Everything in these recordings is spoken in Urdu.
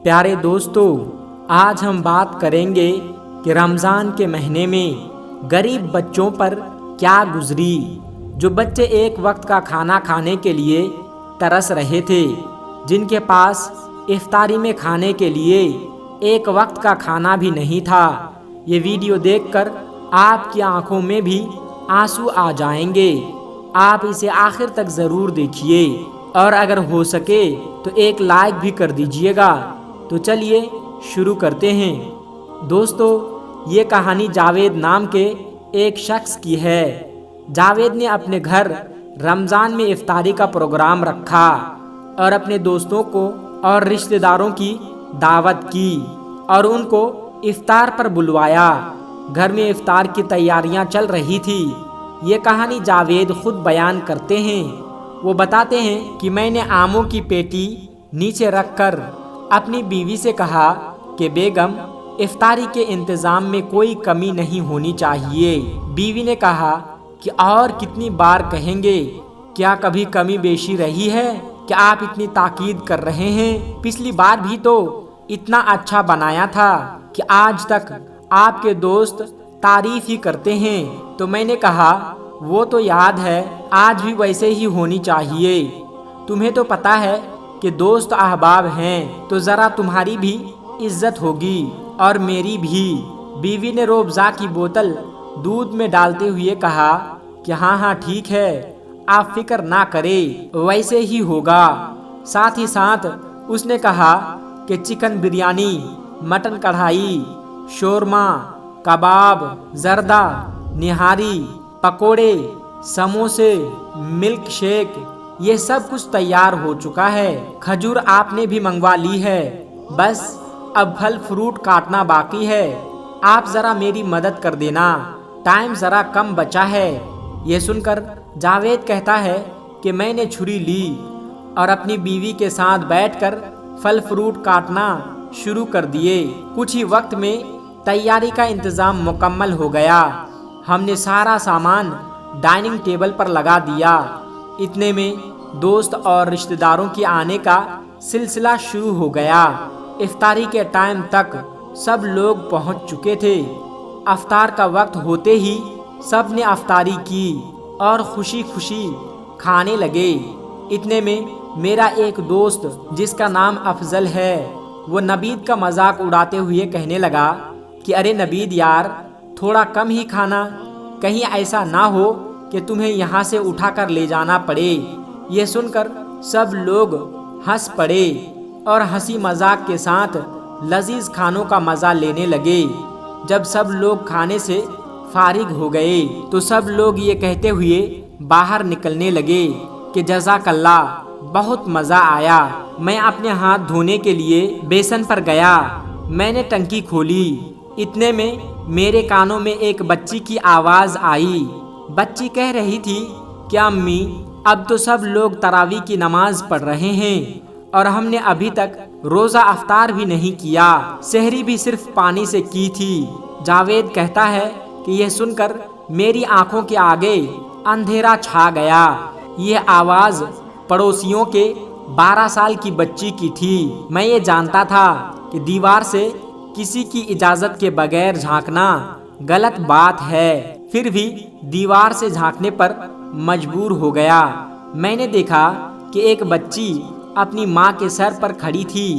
پیارے دوستو، آج ہم بات کریں گے کہ رمضان کے مہینے میں غریب بچوں پر کیا گزری، جو بچے ایک وقت کا کھانا کھانے کے لیے ترس رہے تھے، جن کے پاس افطاری میں کھانے کے لیے ایک وقت کا کھانا بھی نہیں تھا۔ یہ ویڈیو دیکھ کر آپ کی آنکھوں میں بھی آنسو آ جائیں گے۔ آپ اسے آخر تک ضرور دیکھیے اور اگر ہو سکے تو ایک لائک بھی کر دیجیے گا۔ تو چلیے شروع کرتے ہیں۔ دوستو، یہ کہانی جاوید نام کے ایک شخص کی ہے۔ جاوید نے اپنے گھر رمضان میں افطاری کا پروگرام رکھا اور اپنے دوستوں کو اور رشتہ داروں کی دعوت کی اور ان کو افطار پر بلوایا۔ گھر میں افطار کی تیاریاں چل رہی تھی۔ یہ کہانی جاوید خود بیان کرتے ہیں۔ وہ بتاتے ہیں کہ میں نے آموں کی پیٹی نیچے رکھ کر اپنی بیوی سے کہا کہ بیگم، افطاری کے انتظام میں کوئی کمی نہیں ہونی چاہیے۔ بیوی نے کہا کہ اور کتنی بار کہیں گے؟ کیا کبھی کمی بیشی رہی ہے کہ آپ اتنی تاکید کر رہے ہیں؟ پچھلی بار بھی تو اتنا اچھا بنایا تھا کہ آج تک آپ کے دوست تعریف ہی کرتے ہیں۔ تو میں نے کہا وہ تو یاد ہے، آج بھی ویسے ہی ہونی چاہیے۔ تمہیں تو پتہ ہے کہ دوست احباب ہیں تو ذرا تمہاری بھی عزت ہوگی اور میری بھی۔ بیوی نے روح افزا کی بوتل دودھ میں ڈالتے ہوئے کہا کہ ہاں ٹھیک ہے، آپ فکر نہ کریں، ویسے ہی ہوگا۔ ساتھ ہی ساتھ اس نے کہا کہ چکن بریانی، مٹن کڑھائی، شورما، کباب، زردہ، نہاری، پکوڑے، سموسے، ملک شیک، یہ سب کچھ تیار ہو چکا ہے۔ کھجور آپ نے بھی منگوا لی ہے، بس اب پھل فروٹ کاٹنا باقی ہے۔ آپ ذرا میری مدد کر دینا، ٹائم ذرا کم بچا ہے۔ یہ سن کر جاوید کہتا ہے کہ میں نے چھری لی اور اپنی بیوی کے ساتھ بیٹھ کر پھل فروٹ کاٹنا شروع کر دیے۔ کچھ ہی وقت میں تیاری کا انتظام مکمل ہو گیا۔ ہم نے سارا سامان ڈائننگ ٹیبل پر لگا دیا۔ اتنے میں دوست اور رشتہ داروں کے آنے کا سلسلہ شروع ہو گیا۔ افطاری کے ٹائم تک سب لوگ پہنچ چکے تھے۔ افطار کا وقت ہوتے ہی سب نے افطاری کی اور خوشی خوشی کھانے لگے۔ اتنے میں میرا ایک دوست جس کا نام افضل ہے، وہ نبید کا مذاق اڑاتے ہوئے کہنے لگا کہ ارے نبید یار، تھوڑا کم ہی کھانا، کہیں ایسا نہ ہو کہ تمہیں یہاں سے اٹھا کر لے جانا پڑے۔ یہ سن کر سب لوگ ہنس پڑے اور ہنسی مذاق کے ساتھ لذیذ کھانوں کا مزہ لینے لگے۔ جب سب لوگ کھانے سے فارغ ہو گئے تو سب لوگ یہ کہتے ہوئے باہر نکلنے لگے کہ جزاک اللہ، بہت مزہ آیا۔ میں اپنے ہاتھ دھونے کے لیے بیسن پر گیا، میں نے ٹنکی کھولی۔ اتنے میں میرے کانوں میں ایک بچی کی آواز آئی۔ بچی کہہ رہی تھی کہ امی، اب تو سب لوگ تراویح کی نماز پڑھ رہے ہیں اور ہم نے ابھی تک روزہ افطار بھی نہیں کیا، سحری بھی صرف پانی سے کی تھی۔ جاوید کہتا ہے کہ یہ سن کر میری آنکھوں کے آگے اندھیرا چھا گیا۔ یہ آواز پڑوسیوں کے 12 سال کی بچی کی تھی۔ میں یہ جانتا تھا کہ دیوار سے کسی کی اجازت کے بغیر جھانکنا غلط بات ہے، پھر بھی دیوار سے جھانکنے پر مجبور ہو گیا۔ میں نے دیکھا کہ ایک بچی اپنی ماں کے سر پر کھڑی تھی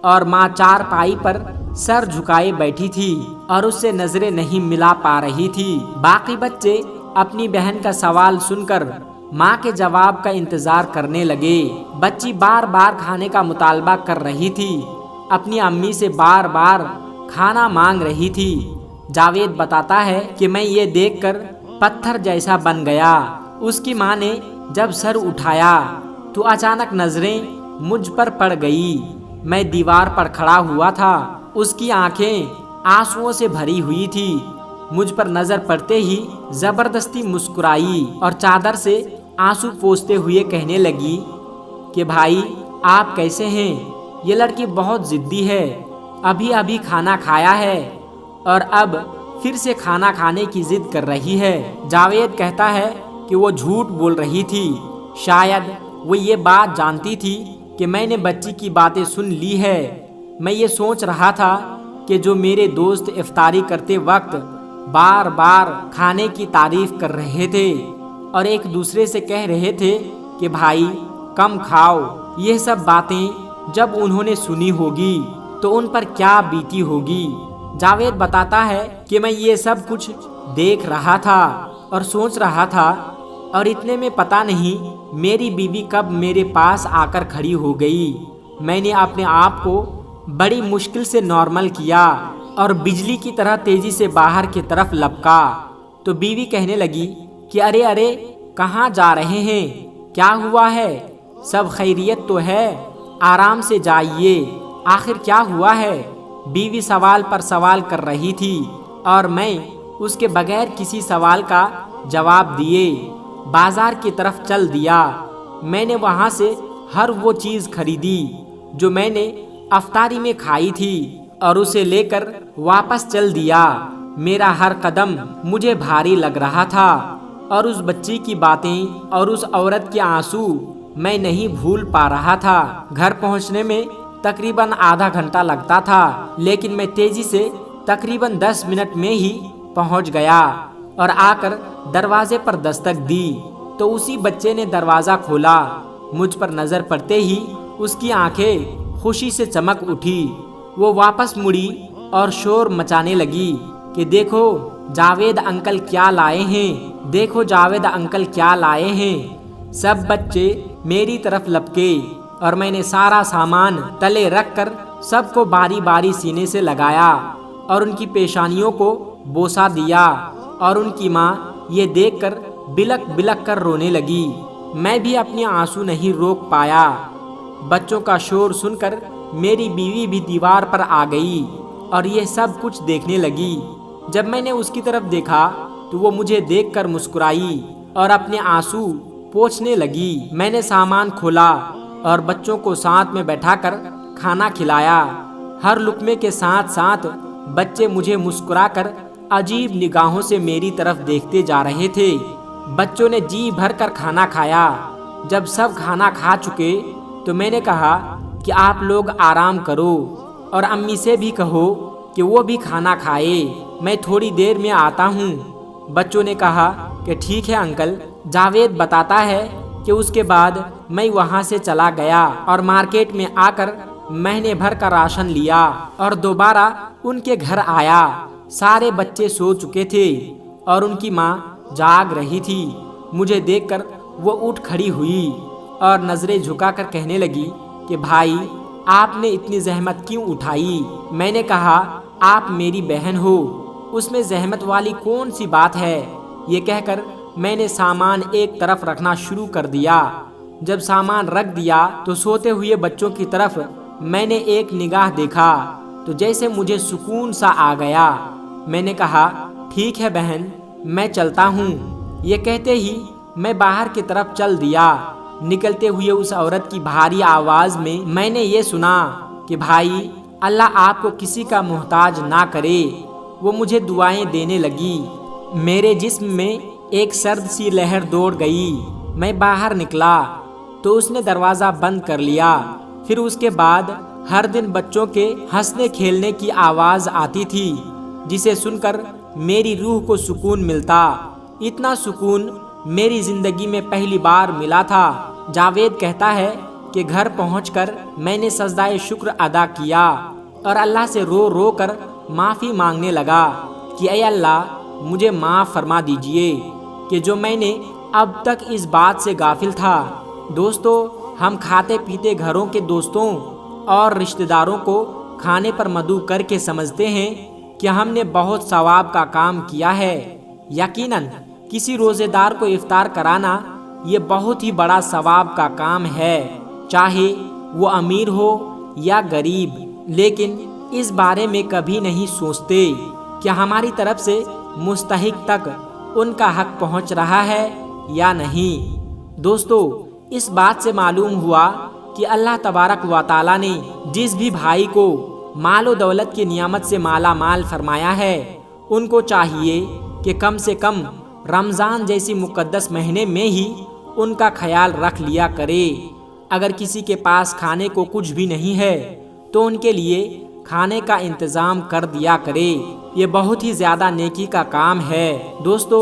اور ماں چارپائی پر سر جھکائے بیٹھی تھی اور اس سے نظریں نہیں ملا پا رہی تھی۔ باقی بچے اپنی بہن کا سوال سن کر ماں کے جواب کا انتظار کرنے لگے۔ بچی بار بار کھانے کا مطالبہ کر رہی تھی، اپنی امی سے بار بار کھانا مانگ رہی تھی۔ جاوید بتاتا ہے کہ میں یہ دیکھ کر پتھر جیسا بن گیا۔ اس کی ماں نے جب سر اٹھایا تو اچانک نظریں مجھ پر پڑ گئی۔ میں دیوار پر کھڑا ہوا تھا، اس کی آنکھیں آنسوؤں سے بھری ہوئی تھی۔ مجھ پر نظر پڑتے ہی زبردستی مسکرائی اور چادر سے آنسو پوچھتے ہوئے کہنے لگی کہ بھائی آپ کیسے ہیں؟ یہ لڑکی بہت ضدی ہے، ابھی ابھی کھانا کھایا ہے اور اب پھر سے کھانا کھانے کی ضد کر رہی ہے۔ جاوید کہتا ہے کہ وہ جھوٹ بول رہی تھی، شاید وہ یہ بات جانتی تھی کہ میں نے بچی کی باتیں سن لی ہے، میں یہ سوچ رہا تھا کہ جو میرے دوست افطاری کرتے وقت بار بار کھانے کی تعریف کر رہے تھے اور ایک دوسرے سے کہہ رہے تھے کہ بھائی کم کھاؤ، یہ سب باتیں جب انہوں نے سنی ہوگی تو ان پر کیا بیتی ہوگی۔ جاوید بتاتا ہے کہ میں یہ سب کچھ دیکھ رہا تھا اور سوچ رہا تھا، اور اتنے میں پتہ نہیں میری بیوی کب میرے پاس آ کر کھڑی ہو گئی۔ میں نے اپنے آپ کو بڑی مشکل سے نارمل کیا اور بجلی کی طرح تیزی سے باہر کی طرف لپکا تو بیوی کہنے لگی کہ ارے ارے کہاں جا رہے ہیں، کیا ہوا ہے، سب خیریت تو ہے، آرام سے جائیے، آخر کیا ہوا ہے۔ بیوی سوال پر سوال کر رہی تھی اور میں اس کے بغیر کسی سوال کا جواب دیے بازار کی طرف چل دیا۔ میں نے وہاں سے ہر وہ چیز خریدی جو میں نے افطاری میں کھائی تھی اور اسے لے کر واپس چل دیا۔ میرا ہر قدم مجھے بھاری لگ رہا تھا اور اس بچی کی باتیں اور اس عورت کے آنسو میں نہیں بھول پا رہا تھا۔ گھر پہنچنے میں تقریباً آدھا گھنٹہ لگتا تھا، لیکن میں تیزی سے تقریباً 10 منٹ میں ہی پہنچ گیا اور آ کر دروازے پر دستک دی تو اسی بچے نے دروازہ کھولا۔ مجھ پر نظر پڑتے ہی اس کی آنکھیں خوشی سے چمک اٹھی۔ وہ واپس مڑی اور شور مچانے لگی کہ دیکھو جاوید انکل کیا لائے ہیں، دیکھو جاوید انکل کیا لائے ہیں۔ سب بچے میری طرف لپکے اور میں نے سارا سامان تلے رکھ کر سب کو باری باری سینے سے لگایا اور ان کی پیشانیوں کو بوسہ دیا، اور ان کی ماں یہ دیکھ کر بلک بلک کر رونے لگی۔ میں بھی اپنے آنسو نہیں روک پایا۔ بچوں کا شور سن کر میری بیوی بھی دیوار پر آ گئی اور یہ سب کچھ دیکھنے لگی۔ جب میں نے اس کی طرف دیکھا تو وہ مجھے دیکھ کر مسکرائی اور اپنے آنسو پوچھنے لگی۔ میں نے سامان کھولا اور بچوں کو ساتھ میں بیٹھا کر کھانا کھلایا۔ ہر لقمے کے ساتھ ساتھ بچے مجھے مسکرا کر عجیب نگاہوں سے میری طرف دیکھتے جا رہے تھے۔ بچوں نے جی بھر کر کھانا کھایا۔ جب سب کھانا کھا چکے تو میں نے کہا کہ آپ لوگ آرام کرو اور امی سے بھی کہو کہ وہ بھی کھانا کھائے، میں تھوڑی دیر میں آتا ہوں۔ بچوں نے کہا کہ ٹھیک ہے انکل۔ جاوید بتاتا ہے کہ اس کے بعد میں وہاں سے چلا گیا اور مارکیٹ میں آ کر مہینے بھر کا راشن لیا اور دوبارہ ان کے گھر آیا۔ سارے بچے سو چکے تھے اور ان کی ماں جاگ رہی تھی۔ مجھے دیکھ کر وہ اٹھ کھڑی ہوئی اور نظریں جھکا کر کہنے لگی کہ بھائی آپ نے اتنی زحمت کیوں اٹھائی؟ میں نے کہا آپ میری بہن ہو، اس میں زحمت والی کون سی بات ہے؟ یہ کہہ کر میں نے سامان ایک طرف رکھنا شروع کر دیا۔ جب سامان رکھ دیا تو سوتے ہوئے بچوں کی طرف میں نے ایک نگاہ دیکھا تو جیسے مجھے سکون سا آ گیا۔ میں نے کہا ٹھیک ہے بہن، میں چلتا ہوں۔ یہ کہتے ہی میں باہر کی طرف چل دیا۔ نکلتے ہوئے اس عورت کی بھاری آواز میں نے یہ سنا کہ بھائی اللہ آپ کو کسی کا محتاج نہ کرے۔ وہ مجھے دعائیں دینے لگی۔ میرے جسم میں ایک سرد سی لہر دوڑ گئی۔ میں باہر نکلا تو اس نے دروازہ بند کر لیا۔ پھر اس کے بعد ہر دن بچوں کے ہنسنے کھیلنے کی آواز آتی تھی جسے سن کر میری روح کو سکون ملتا۔ اتنا سکون میری زندگی میں پہلی بار ملا تھا۔ جاوید کہتا ہے کہ گھر پہنچ کر میں نے سجدہ شکر ادا کیا اور اللہ سے رو رو کر معافی مانگنے لگا کہ اے اللہ مجھے معاف فرما دیجئے کہ جو میں نے اب تک اس بات سے غافل تھا۔ دوستو، ہم کھاتے پیتے گھروں کے دوستوں اور رشتہ داروں کو کھانے پر مدعو کر کے سمجھتے ہیں کہ ہم نے بہت ثواب کا کام کیا ہے۔ یقیناً کسی روزے دار کو افطار کرانا یہ بہت ہی بڑا ثواب کا کام ہے، چاہے وہ امیر ہو یا غریب، لیکن اس بارے میں کبھی نہیں سوچتے کہ ہماری طرف سے مستحق تک ان کا حق پہنچ رہا ہے یا نہیں۔ دوستو، اس بات سے معلوم ہوا کہ اللہ تبارک و تعالیٰ نے جس بھی بھائی کو مال و دولت کی نعمت سے مالا مال فرمایا ہے، ان کو چاہیے کہ کم سے کم رمضان جیسی مقدس مہینے میں ہی ان کا خیال رکھ لیا کرے۔ اگر کسی کے پاس کھانے کو کچھ بھی نہیں ہے تو ان کے لیے کھانے کا انتظام کر دیا کرے۔ یہ بہت ہی زیادہ نیکی کا کام ہے۔ دوستو،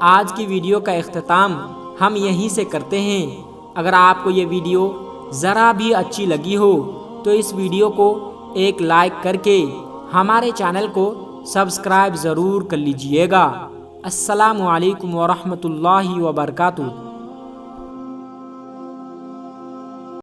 آج کی ویڈیو کا اختتام ہم یہیں سے کرتے ہیں۔ اگر آپ کو یہ ویڈیو ذرا بھی اچھی لگی ہو تو اس ویڈیو کو ایک لائک کر کے ہمارے چینل کو سبسکرائب ضرور کر لیجئے گا۔ السلام علیکم ورحمۃ اللہ وبرکاتہ۔